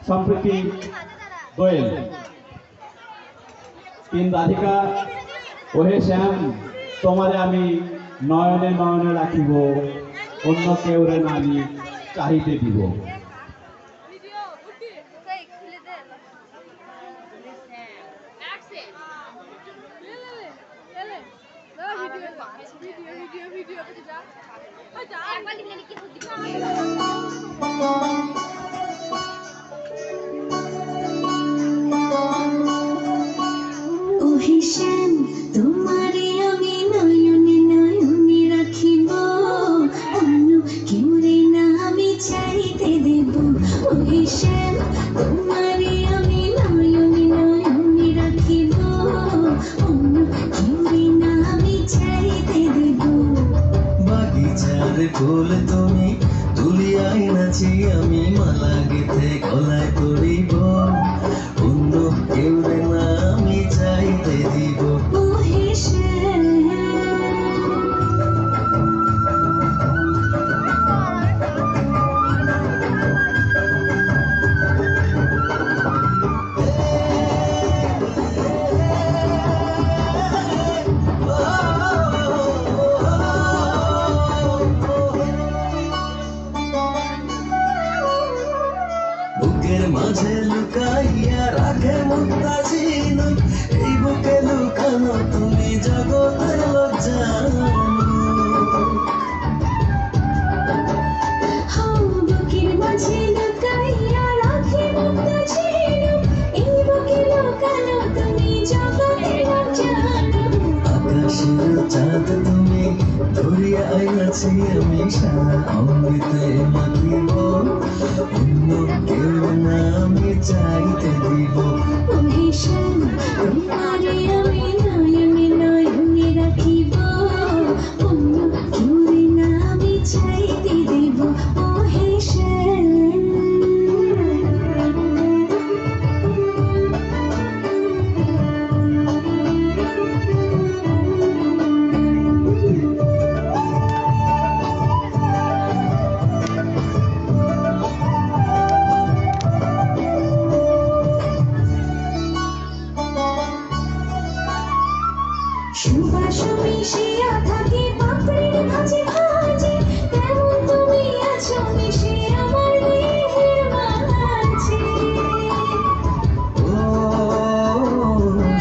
সম্প্রীতি দোয়েল। 3 রাধিকা ওহে শ্যাম তোমারে আমি নয়নে নয়নে রাখিব, অন্য কেউরে নামি চাহিতে দিব। ওহে শ্যাম তোমারে আমি নয়নে নয়নে রাখিব, অন্য কেউরে না আমি চাইতে দেব। ওহে শ্যাম তোমারে আমি নয়নে নয়নে রাখিব, অন্য কেউরে না আমি চাইতে দেব। বাগিচার ফুল তুমি তুলিয়াই নাচি আমি মালা গেথে গলায় করিব, অন্য কেউরে না আমি চাইতে দিব। ওহে শ্যাম বুকের মাঝে লুকাইয়া রাখে মুক্তা ঝিনুক, এই বুকে লুকানো তুমি জগতের লজ্জানো। বুকের মাঝে লুকাইয়া রাখে মুক্তা ঝিনুক, এই বুকে লুকানো তুমি জগতের লজ্জানো। আকাশের চাঁদ তুমি ধরিয়া আইনাছি আমি সারা অমৃতে মাখিব, অন্য কেউ না আমি চাইতে দিব। ওহে শ্যাম তোমারে আমি নয়নে নয়নে রাখিব, অন্য কেউরে না আমি চাইতে দেব। ওহে শ্যাম সুবাস মিশিয়া থাকে পাপড়ির ভাজে ভাজে, তেমন তুমি আছো মিশে আমার দেহের মাঝে। ও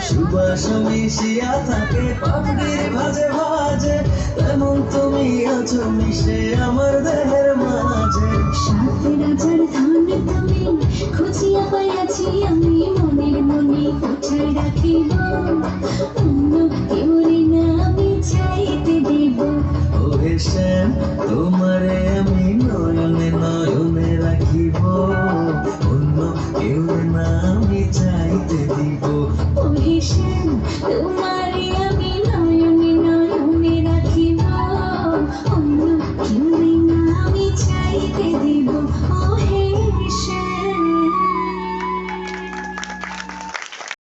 সুবাস মিশিয়া থাকে পাপড়ির ভাজে ভাজে, তেমন তুমি আছো মিশে আমার দেহের মাঝে। সাথে রাজার ধন তুমি খুঁজিয়া পাইয়াছি আমি মনের মনে কোথায় রাখিব, অন্য কেউরে না আমি চাইতে দেব। ওহে শ্যাম তোমারে আমি নয়নে নয়নে রাখিব, অন্য কেউ না আমি চাইতে দিব। ওহে শ্যাম তোমার